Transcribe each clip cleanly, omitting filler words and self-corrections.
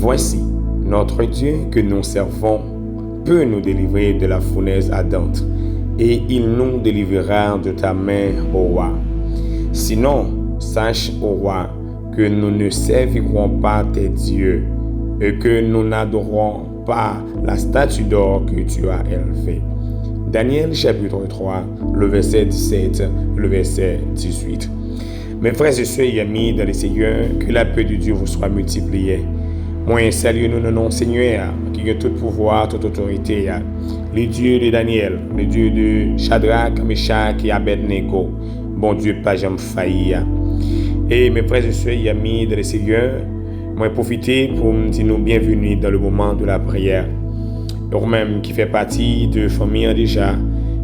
Voici, notre Dieu que nous servons peut nous délivrer de la fournaise ardente, et il nous délivrera de ta main, ô roi. Sinon, sache, ô roi, que nous ne servirons pas tes dieux, et que nous n'adorons pas la statue d'or que tu as élevée. Daniel chapitre 3, le verset 17, le verset 18. Mes frères et sœurs et amis dans le Seigneur, que la paix de Dieu vous soit multipliée. Moi, saluons-nous le nom Seigneur, qui a tout pouvoir, toute autorité. Le Dieu de Daniel, le Dieu de Shadrach, Meshach et Abednego. Bon Dieu, pas jamais failli. Et mes frères et sœurs et amis dans le Seigneur, moi, profiter pour me dire nous bienvenue dans le moment de la prière. Nous-mêmes qui fait partie de la famille déjà,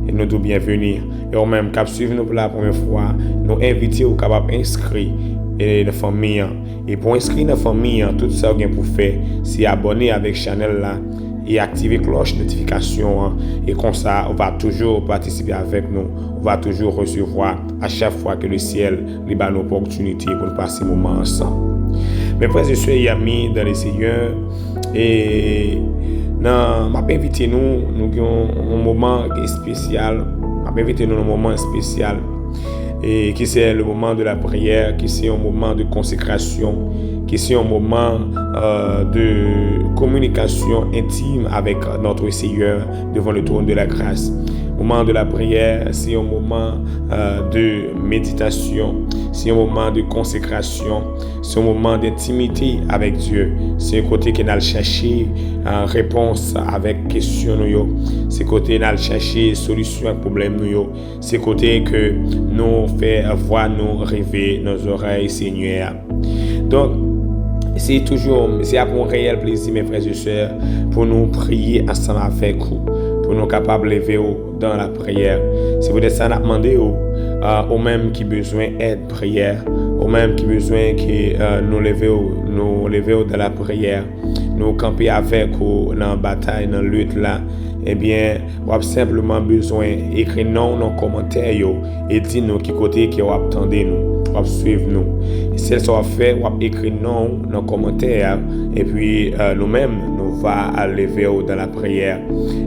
et nous tous bienvenus. Et nous-mêmes qui suivent nous pour la première fois, nous invitons aux capables inscrits et la famille. Et pour inscrire la famille, tout ça que vous pour faire, c'est abonner avec la chaîne là et activer la cloche de notification. Et comme ça, on va toujours participer avec nous. On va toujours recevoir à chaque fois que le ciel libère une opportunité pour nous passer un moment ensemble. Mes frères et sœurs et amis dans le Seigneur, et non, m'a invité nous avons un moment spécial. M'a invité nous un moment spécial et qui c'est le moment de la prière, qui c'est un moment de consécration, qui c'est un moment de communication intime avec notre Seigneur devant le trône de la grâce. Le moment de la prière, c'est un moment de méditation, c'est un moment de consécration, c'est un moment d'intimité avec Dieu. C'est un côté qu'on a cherché réponse avec questions, c'est un côté qu'on a cherché solution à problème, c'est un côté que nous fait voir nous rêver nos oreilles, Seigneur. Donc, c'est un réel plaisir, mes frères et sœurs, pour nous prier ensemble avec vous, pour nous capables de lever dans la prière. Si vous êtes ça, demandez aux mêmes qui besoin d'aide prière, aux mêmes qui besoin que nous lever dans la prière, nous camper avec vous dans la bataille, dans la lutte là. Eh bien, vous avez simplement besoin d'écrire non dans les commentaires et dire nous qui côté qui vous attendez nous. Suivre nous. Et si ça fait, on va écrire non dans les commentaires et puis nous-mêmes, nous va lever dans la prière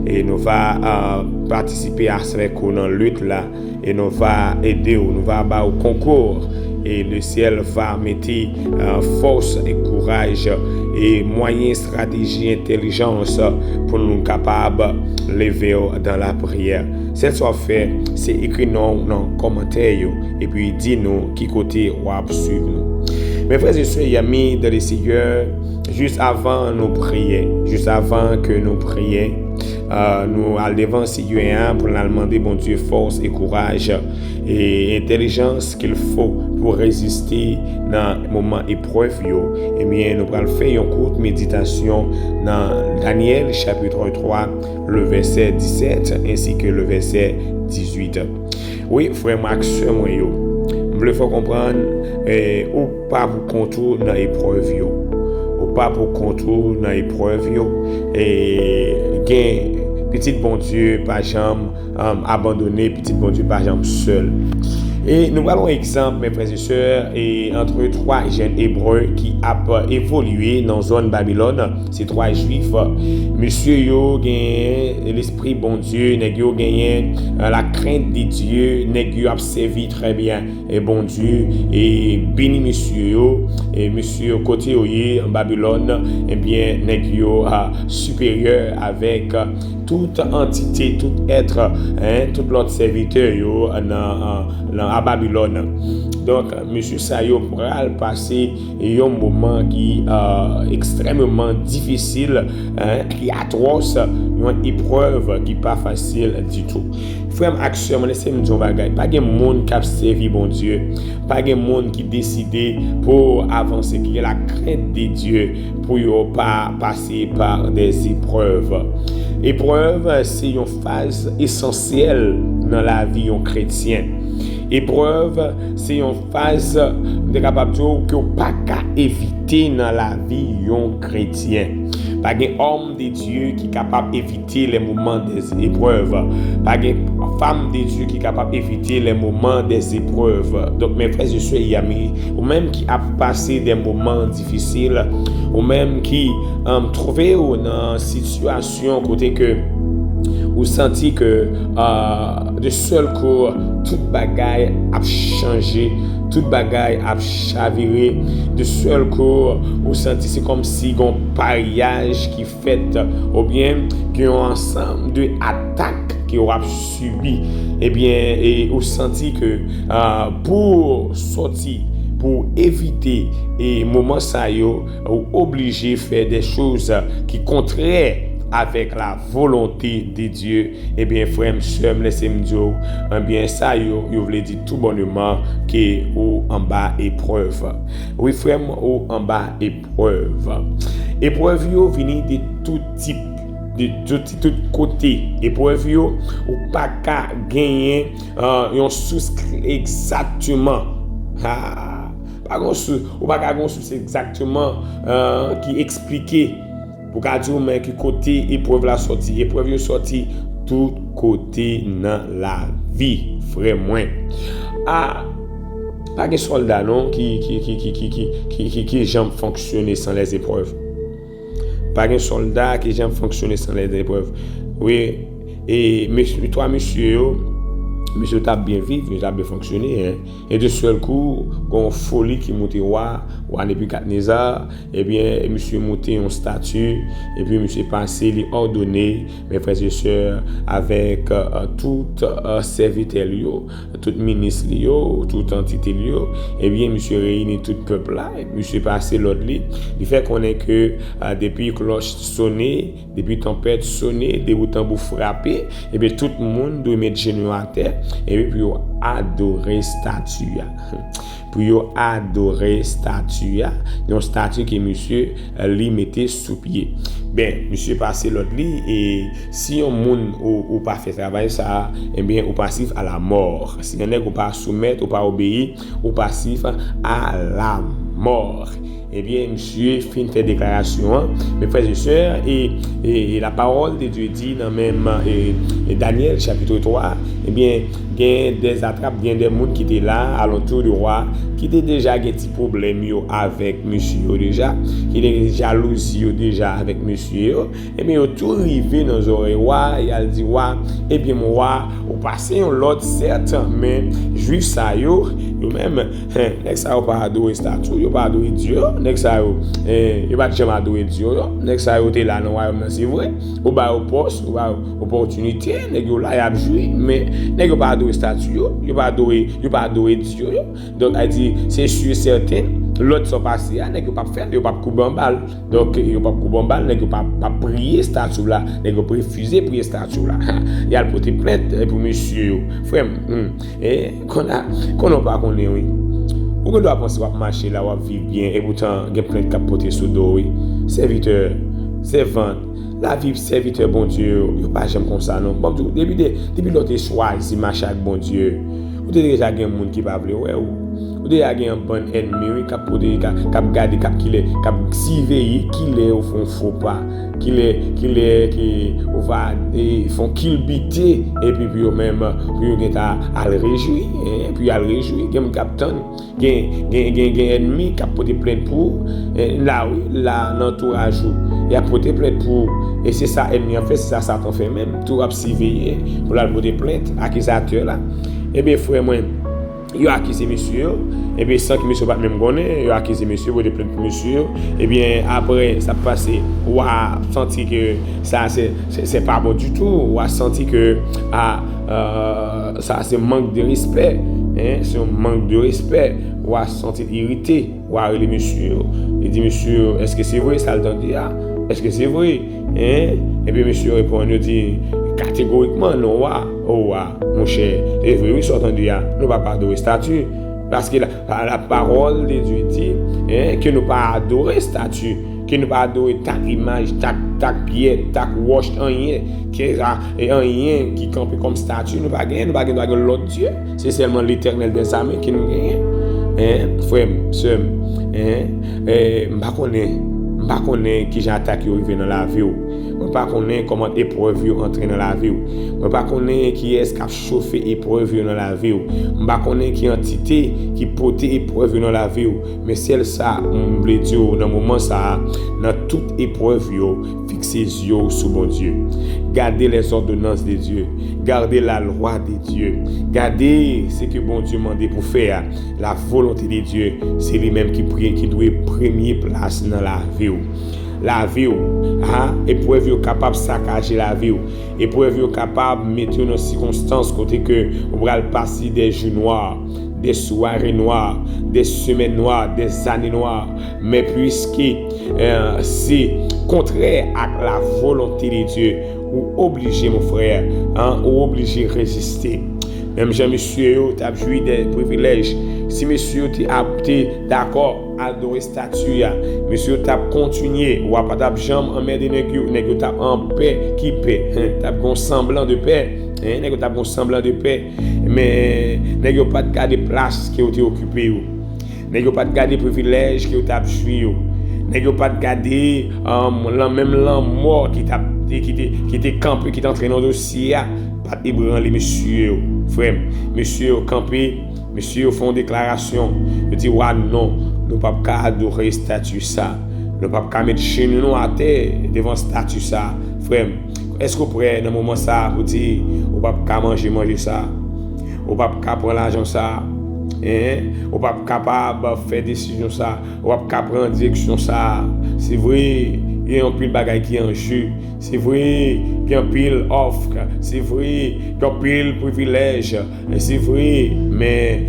et nous va participer à cette lutte là et nous va aider, nous va avoir au concours et le ciel va mettre force et courage et moyens, stratégie, intelligence pour nous capables de lever dans la prière. C'est ça fait, c'est écrit non dans les commentaires et puis dis-nous qui côté on va suivre nous. Mes frères et sœurs et amis dans le Seigneur, juste avant nous prier, juste avant que nous prions, nous allons devant le Seigneur pour nous demander bon Dieu force et courage et intelligence qu'il faut pour résister dans le moment épreuve. Et bien nous allons faire une courte méditation dans Daniel chapitre 3, le verset 17 ainsi que le verset 18. Oui, frère Max, moi je veux faire comprendre ou pas pour contour dans l'épreuve ou pas pour contour dans l'épreuve et gain petit bon Dieu pas jamais abandonné, petit bon Dieu pas jamais seul. Et nous allons exemple, mes frères et sœurs, et entre trois jeunes hébreux qui ont évolué dans la zone Babylone, ces trois juifs, monsieur yo gagné l'esprit bon Dieu, nèg yo gagné la crainte de Dieu, nèg yo a servi très bien et bon Dieu et béni monsieur yo et monsieur côté oyé en Babylone, et bien nèg yo supérieur avec toute entité, tout être, tout l'autre serviteur yo à Babylone. Donc, monsieur Sayo pourra passer un moment qui est extrêmement difficile, qui est atroce, une épreuve qui n'est pas facile du tout. Frère, action, laissez-moi dire un bagage. Pas de monde qui a servi bon Dieu, pas de monde qui décide pour avancer, qui a la crainte de Dieu pour ne pas passer par des épreuves. Épreuve, c'est une phase essentielle dans la vie chrétienne. Épreuve, c'est une phase de capable que pas qu'à éviter dans la vie d'un chrétien. Pas un homme de Dieu qui est capable d'éviter les moments des épreuves. Pas une femme de Dieu qui est capable d'éviter les moments des épreuves. Donc, mes frères et sœurs, amis, ou même qui a passé des moments difficiles, ou même qui trouvé dans une situation côté que ou senti que de seul coup toute bagaille a changé, toute bagaille a chaviré, de seul coup ou senti c'est comme si un pariage qui fait ou bien qui un ensemble de attaques qui aura subi et bien et ou senti que pour sortir pour éviter et moment ça yo ou obligé faire des choses qui contraires avec la volonté de Dieu. Eh bien, frère, monsieur, laissez-moi dire, eh bien, ça, yo voulez dire tout bonnement que ou en bas épreuve. Oui, frère, ou en bas épreuve. Épreuve, yo, vini de tout type, de tout côté. Épreuve, yo, ou pas qu'à gagner, yon souscrit exactement. Ou pas qu'à gagner exactement, qui expliquait pour qu'à dire mais qui côté épreuve la sortie épreuve sorti tout côté dans la vie frère moi pas de soldat non qui jamais fonctionner sans les épreuves pas de soldat qui jamais fonctionner sans les épreuves oui et monsieur t'a bien vivre, il a bien fonctionné. Hein. Et de seul coup, une folie qui monte roi Nebuchadnezzar, eh bien, monsieur monté un statut, et puis monsieur passé, il ordonné, mes frères et sœurs, avec tout serviteur, tout ministre, toute entité, eh bien, monsieur réunit tout le peuple là, et monsieur passé l'autre lit. Il fait qu'on est que depuis cloche sonné, depuis tempête sonné, depuis tambour frappé, eh bien, tout le monde doit mettre genoux à terre. Et puis pour adorer statue pour adorer statue une statue que monsieur lui mettait sous pied ben monsieur passé l'autre lit et si un monde ou pas fait travail ça et bien ou passif à la mort si on n'est pas soumettre ou pas obéir ou passif à la mort. Eh bien, monsieur fin fait déclaration, mes frères et sœurs, et la parole de Dieu dit dans même Daniel chapitre 3, eh bien, il y a des attrapes, il y a des gens qui étaient là, à l'entour du roi, qui étaient déjà des petits problèmes avec monsieur déjà, qui étaient des jalousies déjà avec monsieur, et bien, ils ont tout arrivé dans les oreilles, et elle dit, eh bien, mon roi, au passé, on l'autre certes, mais juif ça, yo même, ça n'a pas adoré statue, yo pas adoré Dieu, next ça yo pas jamais adoré Dieu, next ça yo t'es là dans royaume c'est vrai, ou ba au poste, ou ba opportunité, nèg yo là y a joué, mais nèg yo pas adoré statue, yo pas adoré Dieu. Donc elle dit c'est sûr certain, l'autre sont passés, nèg yo pas faire, yo pas couper en balle. Donc yo pas couper en balle, nèg yo pas prier statue là, nèg yo refuser prier statue là. Il y a le porter plainte pour monsieur frère et qu'on pas connaît oui. Ou qu'on doit penser à marcher là, ou vivre bien, et pourtant, il y a plein de capotés sous dos, oui. Serviteur, servante, la vie serviteur, bon Dieu, il n'y a pas jamais comme ça, non. Bon, depuis l'autre soir, ici, marcher avec bon Dieu, ou déjà, il y a un monde qui va ouais, ou déjà, il y a un bon ennemi, qui a gardé, qui a surveillé, qui est au fond, faut pas. Qui va font qu'il bité et puis même puis à le réjouir et puis à le réjouir gain capitaine gain ennemi qui a porté plainte pour là oui là l'entourage il a porté plainte pour et c'est ça ennemi en fait c'est ça Satan fait même tout a surveiller pour la porter plainte accusateur là et bien frère moi il a accusé monsieur et bien sans que monsieur pas même connaît il a accusé monsieur pour des plaintes pour monsieur et bien après ça passé ou a senti que ça c'est pas bon du tout ou a senti que ça c'est manque de respect c'est un manque de respect ou a senti irrité ou a relé monsieur il dit monsieur est-ce que c'est vrai ça le dit est-ce que c'est vrai et puis monsieur répond il dit catégoriquement non mon cher c'est vrai oui s'entendait nous pas adorer statue parce que la parole de Dieu dit que nous pas adorer statue que nous pas adorer ta image, ta pied, ta wash, rien, rien qui campe comme statue, nous pas gagner l'autre Dieu. C'est seulement l'Éternel des armées qui nous gagne. Frère, sœur, m'pa connais qui j'attaque qui arrive dans la vie. M'pa connais comment épreuve entrer dans la vie. M'pa connais qui est-ce qui a chauffé épreuve dans la vie. M'pa connais qui entité qui porte épreuve dans la vie. Mais celle ça, on veut dire dans moment ça, dans toute épreuve fixez yeux sur bon Dieu. Gardez les ordonnances de Dieu, gardez la loi de Dieu, gardez ce que bon Dieu m'a demandé pour faire. La volonté de Dieu, c'est lui-même qui doit première place dans la vie. La vie, épreuve capable de saccager la vie, épreuve capable de mettre dans circonstances côté que on va passer des jours noirs, des soirées noires, des semaines noires, des années noires, mais puisque c'est contraire à la volonté de Dieu, ou obligé mon frère, ou obligé de résister. Même Jean-Monsieur, tu as joué des privilèges. Si monsieur tu es d'accord à adorer statue, monsieur tu as continué, ou pas ta jambe en mer de nèg tu en paix qui paix, tu as un semblant de paix, nèg tu as un semblant de paix, mais nèg pas de garder place qui tu occupé, nèg pas de garder privilèges qui tu as joué, nèg pas de garder même mort qui t'est campé qui t'entraîne dans dossier, pas ébranler monsieur, frère, monsieur campé. Monsieur font déclaration, ils disent ouais non, nous ne pouvons pas adorer statue ça, nous ne pouvons pas mettre chez nous à terre devant statue ça, frère. Est-ce que vous prêt dans le moment ça pour dire, on ne peut pas manger ça, on ne peut pas prendre l'argent ça, on ne peut pas capable faire décision ça, on ne peut pas prendre direction ça. C'est vrai, il y a un pile bagaille qui est en jeu. C'est vrai qu'il y a un pile offre. C'est vrai qu'il y a un pile privilège. C'est vrai, mais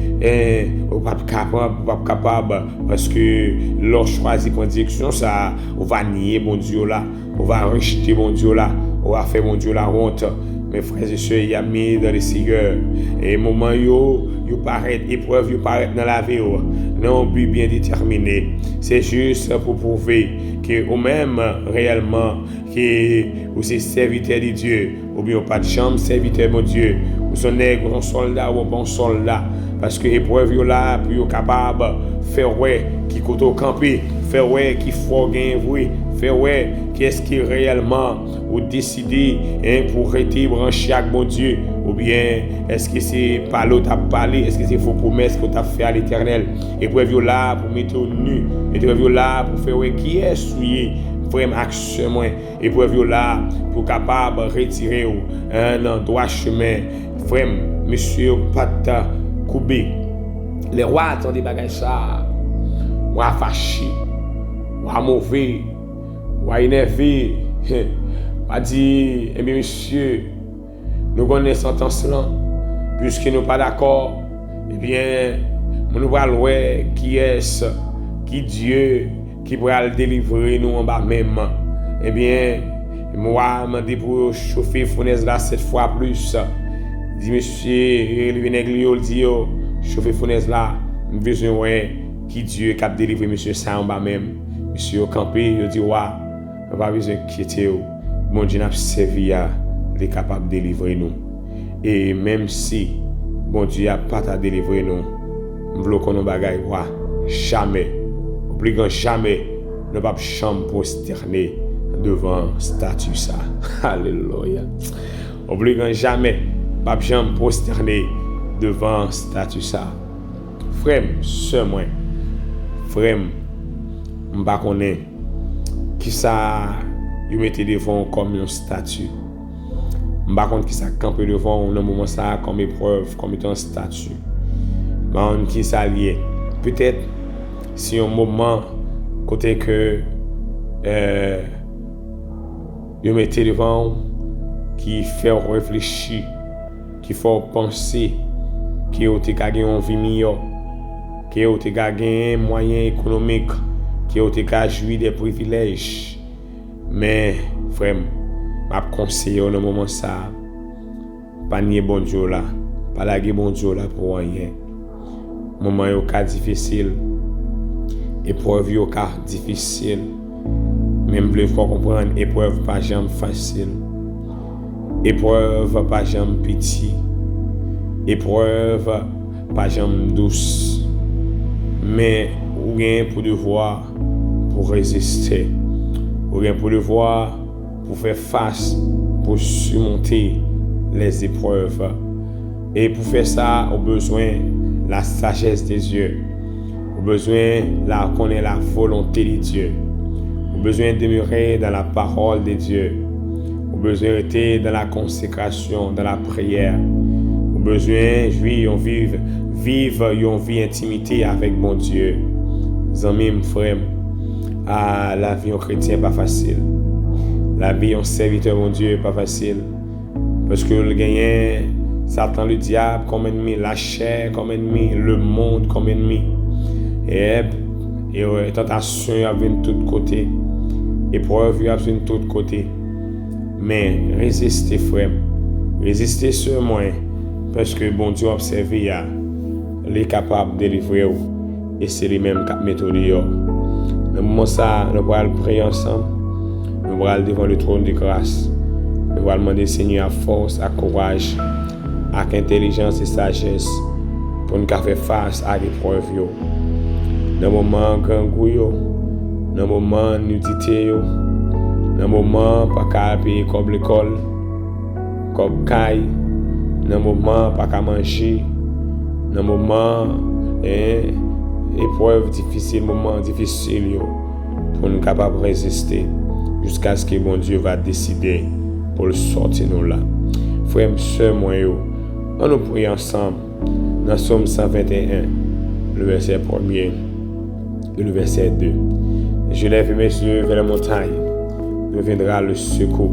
on ne peut pas capable parce que lorsqu'on choisit pour direction ça, on va nier bon Dieu là, on va rejeter bon Dieu là, on va faire bon Dieu la honte. Mes frères et sœurs, il y a mis dans les Seigneur. Et moment yo paraît épreuve, yo paraît dans la vie, non but bien déterminé. C'est juste pour prouver que ou même réellement que vous êtes serviteur de Dieu, ou bien pas de chambre serviteur de Dieu, ou son nègre, un soldat ou un bon soldat, parce que l'épreuve est là pour être capable de faire ouais qui côté au camper, faire ouais qui faut gagner vrai, faire ouais qu'est-ce qui réellement ou décider pour rester branché avec bon Dieu, ou bien est-ce que c'est pas l'autre à parler, est-ce que c'est faux promesses que tu as fait à l'Éternel, épreuve est là pour mettre au nu, épreuve est là pour faire ouais qui est souillé. Frère action moi épreuve là pour capable retirer un droit chemin frère monsieur pas couper les rois attendent des bagages ça roi fâché roi mauvais roi énervé pas dit eh bien monsieur nous connaissons sentence là puisque nous pas d'accord eh bien nous va voir qui est qui Dieu qui pourra le délivrer nous en bas même. Eh bien, moi, je dis pour chauffer fournaise là 7 fois plus. Dis monsieur, le vinaigre dit chauffer fournaise là, nous besoin ouais qui Dieu qui a délivré monsieur ça en bas même. Monsieur campé, il dit ouais, on pas besoin quitter. Mon Dieu n'a servi à il est capable de délivrer nous. Et même si bon Dieu n'a pas à délivrer nous, nous voulons qu'on nous bagaille jamais. Obligeant jamais ne pas jamais prosterner devant statue ça. Alléluia. Obligeant jamais pas jamais prosterner devant statue ça. Frère, ce moi, frère, m'pa connaît qui ça you mettez devant comme une statue. M'pa connaît qui ça camper devant un moment ça comme épreuve, comme étant statue. Mais qui ça lié. Peut-être si un moment côté que vous mettez devant qui fait réfléchir, qui fait penser, qui a gagné une vie meilleure, qui a gagné un moyen économique, qui a joué des privilèges. Mais frère, je conseille au moment ça, pas nier bon Dieu là, pas laguer bon Dieu là pour rien. Moment est difficile. Épreuve yo ka difficile, Même plus faut comprendre, épreuve pas jamais facile. Épreuve pas jamais petit. Épreuve pas jamais douce. Mais ou bien pour devoir pour résister. Ou bien pour devoir pour faire face, pour surmonter les épreuves. Et pour faire ça, on a besoin de la sagesse des dieux. On a besoin de connaître la volonté de Dieu. On a besoin de demeurer dans la parole de Dieu. On a besoin d'être dans la consécration, dans la prière. On a besoin de vivre une vie intimité avec mon Dieu. Amis, frères, la vie en chrétien n'est pas facile. La vie en serviteur mon Dieu n'est pas facile. Parce que le gagnant, Satan, le diable comme ennemi, la chair comme ennemi, le monde comme ennemi. Et tentation vient de tous côtés. Épreuve vient de tous côtés. Mais résistez, frère. Résistez sur moi. Parce que bon Dieu observe, il est capable de délivrer. Et c'est les mêmes méthodes. Dans le moment ça, nous allons prier ensemble. Nous allons devant le trône de grâce. Nous allons demander Seigneur à force, à courage, à intelligence et sagesse pour nous faire face à l'épreuve. Dans le moment gangouille, dans le moment nudité, dans le moment pas qu'à payer comme l'école, comme caille, dans le moment pas qu'à manger, dans le moment épreuve difficile, moment difficile pour nous capables de résister jusqu'à ce que bon Dieu va décider pour le sortir nous là. Frères et sœurs, on nous prie ensemble dans Psaume 121, le verset 1er et le verset 2. Je lève mes yeux vers la montagne, me viendra le secours.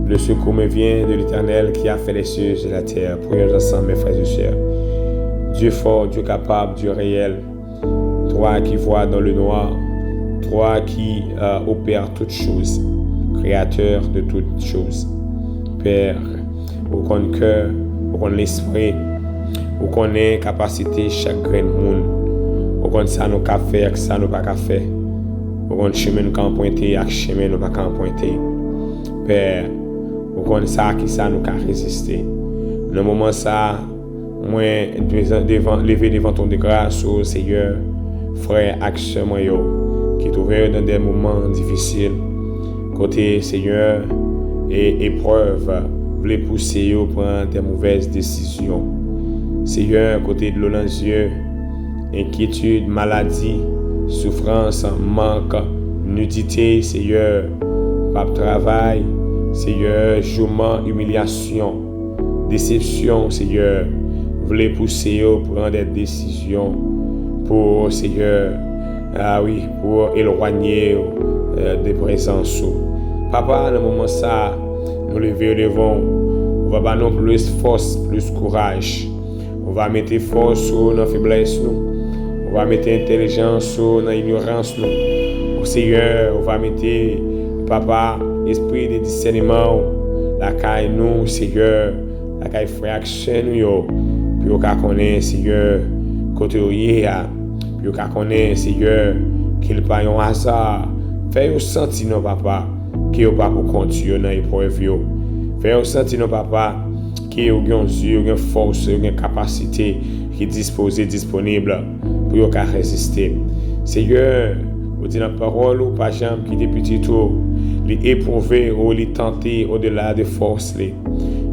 Le secours me vient de l'Éternel qui a fait les cieux et la terre. Prions ensemble, mes frères et sœurs. Dieu fort, Dieu capable, Dieu réel, toi qui vois dans le noir, toi qui opères toutes choses, créateur de toutes choses. Père, au qu'on cœur, au qu'on l'esprit, au qu'on ait capacité chaque grain de monde, au qu'on ça nous qu'à faire, ça nous pas qu'à faire, au qu'on chemin nous qu'à pointer, à chemin nous pas qu'à pointer. Père, au qu'on ça qui ça nous qu'à résister. Dans le moment ça, moi lever devant ton de grâce au Seigneur, frère, action moi qui trouvent dans des moments difficiles. Côté Seigneur et épreuve, voulez pousser au prendre des mauvaises décisions. Seigneur, côté de l'eau dans les yeux, inquiétude, maladie, souffrance, manque, nudité, Seigneur, pas de travail, Seigneur, jugement, humiliation, déception, Seigneur, voulez pousser au prendre des décisions pour, Seigneur, pour éloigner des présences. Papa, dans le moment ça, nous lever devant, on va pas non plus force, plus courage. On va mettre force dans la faiblesse, on va mettre intelligence dans l'ignorance. Au Seigneur, on va mettre, Papa, esprit de discernement, la caille nous, Seigneur, la caille frère action nous, puis on connaît, Seigneur, côté où il y a, puis on connaît, Seigneur, qu'il n'y a pas un hasard. Fais-nous sentir, non, Papa, qu'il n'y a pas pour continuer dans l'épreuve. Fais-nous sentir, non, Papa, qu'il y a une force, une capacité qui est disposée, disponible pour résister. Seigneur, vous dites dans la parole, ou pas jamais qui depuis tout, les éprouver ou les tenter au-delà des forces.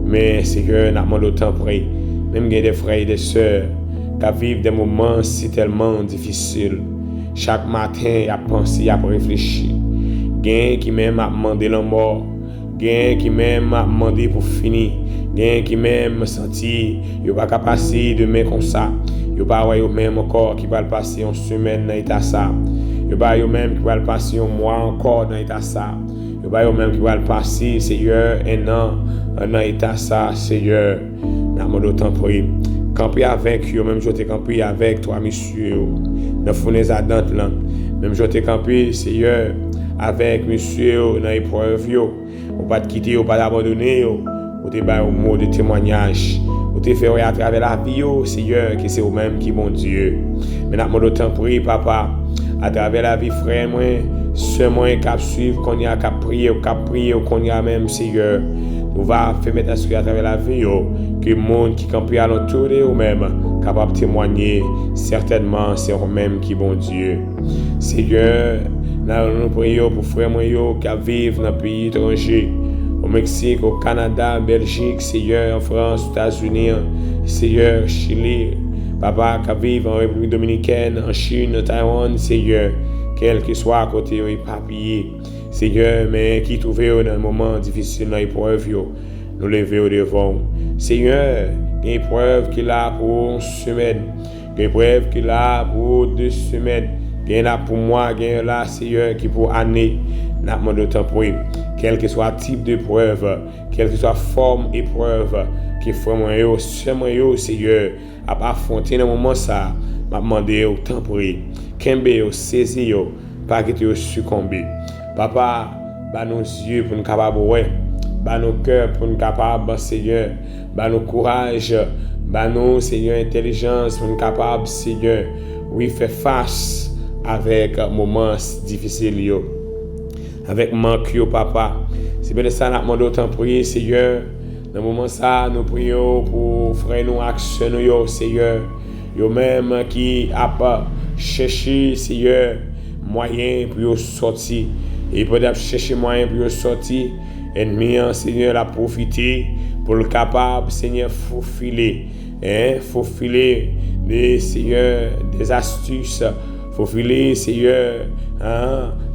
Mais Seigneur, nous avons autant prié. Même des frères et des sœurs qui vivent des moments si tellement difficiles. Chaque matin, à penser, à réfléchir. Gain qui même a demandé la mort. Gain qui même a demandé pour finir. Gain qui même senti, il n'y a pas passer demain comme ça. Il n'y a pas même encore qui va passer une semaine dans l'état ça. Il n'y a pas même qui va passer un mois encore dans l'état ça. Il n'y a pas même qui va passer, Seigneur, un an dans l'état ça, Seigneur. Nous avons d'autant prié. Camper avec eux, même je t'ai campé avec toi, monsieur. Dans fournaise ardente là. Même je t'ai campé, Seigneur, avec monsieur dans l'épreuve. On pas te quitter, on pas t'abandonner. On te faire un mot de témoignage. On te fait à travers la vie, Seigneur, que c'est vous-même qui est mon Dieu. Mais nous avons d'autant prié, Papa, à travers la vie, frère, moi, seulement cap suivre, qu'on y a cap prier, qu'on y a même, Seigneur. Nous va faire mettre à travers la vie, que le monde qui campé à l'entour de nous-mêmes, capable de témoigner, certainement, c'est eux-mêmes qui bon Dieu. Seigneur, nous prions pour frères qui vivent dans les pays étrangers, au Mexique, au Canada, en Belgique, Seigneur, en France, aux États-Unis, Seigneur, Chili, Papa, qui vivent en République Dominicaine, en Chine, en Taïwan, Seigneur, quel que soit à côté, éparpillé, Seigneur, mais qui trouvent dans un moment difficile, dans l'épreuve, nous lever au devant. Seigneur, il y a une épreuve qu'il a pour une semaine, il y a une épreuve qu'il a pour 2 semaines, il y en a pour moi, il y en a là, Seigneur, qui pour année, nous demandons de temps pour lui. Quel que soit type d'épreuve, quelle que soit forme d'épreuve, qui fait moi, seulement Seigneur, à affronter dans le moment ça, m'a demandé au temps pour lui. Kembe, saisi, pas que tu succomber. Papa, bah nos yeux pour nous capables, bah nos cœurs pour nous capables, Seigneur, bah nos courage, bah nos, Seigneur, intelligence pour nous capables, Seigneur, oui, faire face avec moments difficiles, avec manque, Papa. C'est bien ça, nous demandons autant prier, Seigneur. Dans le moment ça, nous prions pour frère nous action, Seigneur. Yo même qui a pas cherché, Seigneur, moyen pour sortir. Et peut-être chercher moyen pour sortir. Ennemi, Seigneur, a profité pour le capable, Seigneur, faufiler. Faufiler des, Seigneur, des astuces. Faufiler, Seigneur,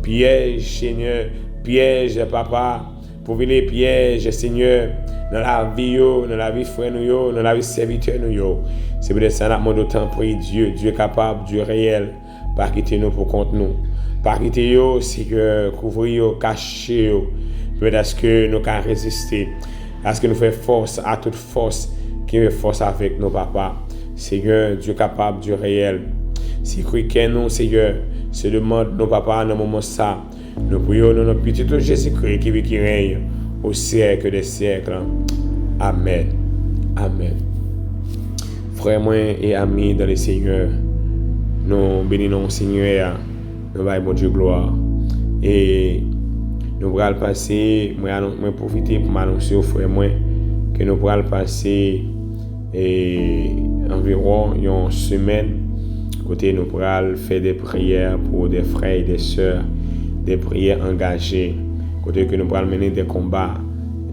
piège, Seigneur, piège, Papa. Faufiler, piège, Seigneur, dans la vie, frère, dans la vie serviteur, c'est peut-être ça, nous demandons autant prier Dieu est capable, Dieu réel, pas quitter nous pour contre nous. Pas quitter nous, Seigneur, couvrir, cacher, peut-être que nous pouvons résister, à ce que nous faisons force à toute force qui est force avec nos papas. Seigneur, Dieu capable, Dieu réel. Si quelqu'un nous, Seigneur, se demande nos papas dans le moment ça, nous prions dans notre petit Jésus-Christ qui vit, qui règne au siècle des siècles. Amen. Amen. Frères et amis dans le Seigneur, nous bénissons le Seigneur, nous allons bon Dieu gloire. Et nous allons passer, moi profiter pour m'annoncer aux frères que nous allons passer environ une semaine. Côté nous allons faire des prières pour des frères et des sœurs, des prières engagées. Côté que nous allons mener des combats,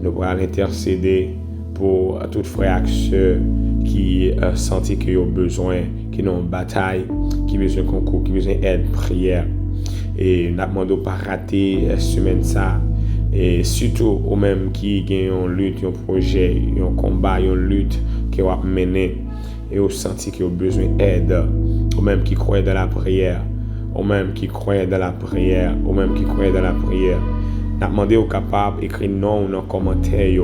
nous allons intercéder pour tous frères et sœurs qui sentent qu'ils ont besoin, qui ont une bataille, qui ont besoin de concours, qui ont besoin d'aide, prière. Et nous demandons de ne pas rater la semaine ça. Et surtout aux mêmes qui ont une lutte, un projet, un combat, une lutte qui ont mené et ont senti qu'ils ont besoin d'aide. Aux mêmes qui croient dans la prière, aux mêmes qui croient dans la prière, aux mêmes qui croient dans la prière. Nous demandons aux capables d'écrire non dans les commentaires,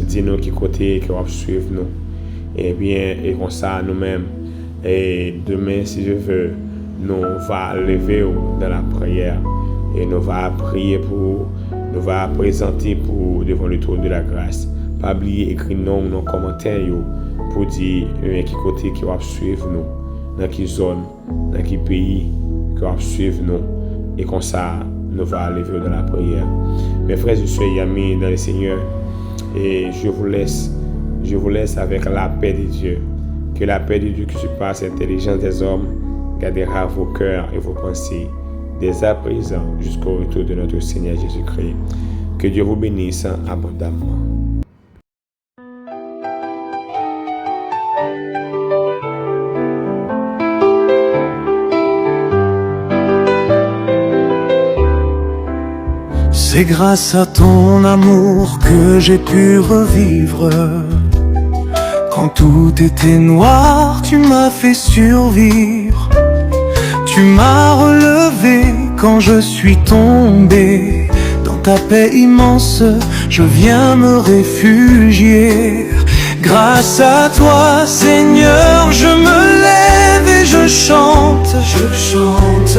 dis-nous qui côté qui va suivre nous. Et bien, et comme ça, nous-mêmes, et demain, si je veux, nous va lever dans la prière et nous va prier pour, nous va présenter pour devant le trône de la grâce. Pas oublier écrire non dans les commentaires pour dire qui côté qui va suivre nous, dans quelle zone, dans quel pays qui va suivre nous. Et comme ça, nous va lever dans la prière. Mes frères et sœurs, amis dans le Seigneur, et je vous laisse avec la paix de Dieu. Que la paix de Dieu qui surpasse l'intelligence des hommes gardera vos cœurs et vos pensées dès à présent jusqu'au retour de notre Seigneur Jésus-Christ. Que Dieu vous bénisse abondamment. C'est grâce à ton amour que j'ai pu revivre. Quand tout était noir, tu m'as fait survivre. Tu m'as relevé quand je suis tombé. Dans ta paix immense, je viens me réfugier. Grâce à toi, Seigneur, je me lève et je chante. Je chante.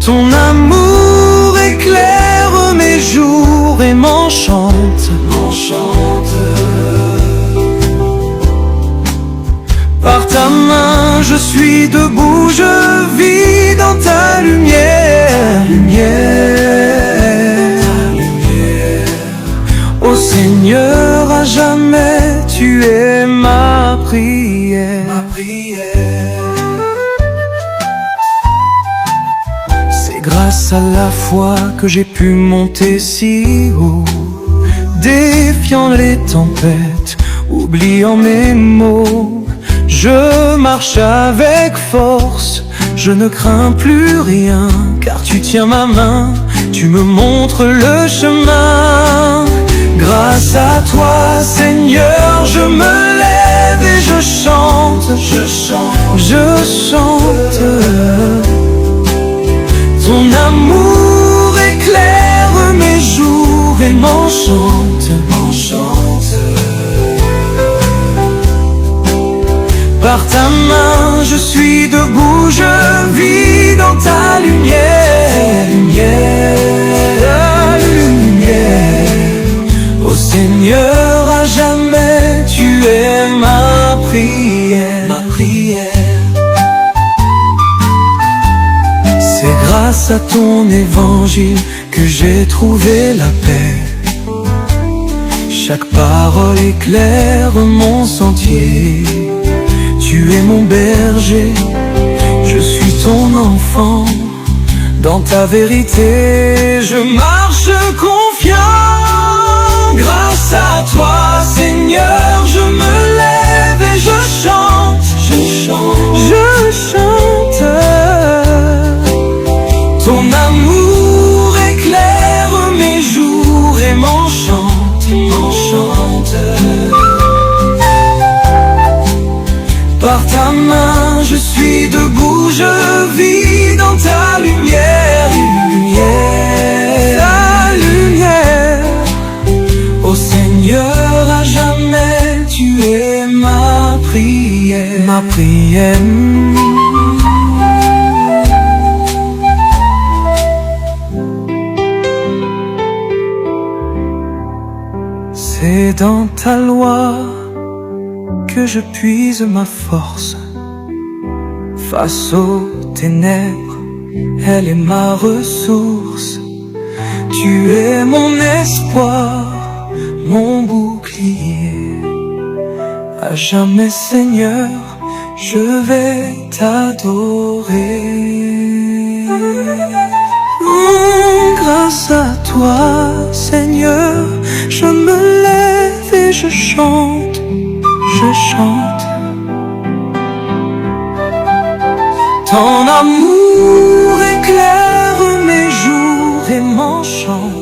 Ton amour éclaire mes jours et m'enchante. Par ta main je suis debout, je vis dans ta lumière, lumière, lumière. Ô Seigneur, à jamais tu es ma prière, ma prière. C'est grâce à la foi que j'ai pu monter si haut, défiant les tempêtes, oubliant mes maux. Je marche avec force, je ne crains plus rien, car tu tiens ma main, tu me montres le chemin. Grâce à toi, Seigneur, je me lève et je chante, je chante, je chante. Ton amour éclaire mes jours et m'enchante, m'enchante. Par ta main, je suis debout, je vis dans ta lumière, lumière, lumière. Ô Seigneur, à jamais tu es ma prière, ma prière. C'est grâce à ton évangile que j'ai trouvé la paix. Chaque parole éclaire mon sentier. Tu es mon berger, je suis ton enfant. Dans ta vérité, je marche confiant. Grâce à toi, Seigneur, je me lève et je chante, je chante, je chante. Ton amour éclaire mes jours et m'enchante, m'enchante. Par ta main, je suis debout, je vis dans ta lumière, lumière, ta lumière. Ô Seigneur, à jamais tu es ma prière, ma prière. C'est dans ta loi que je puise ma force. Face aux ténèbres, elle est ma ressource. Tu es mon espoir, mon bouclier. À jamais, Seigneur, je vais t'adorer. Grâce à toi, Seigneur, je me lève et je chante, je chante. Ton amour éclaire mes jours et m'enchante.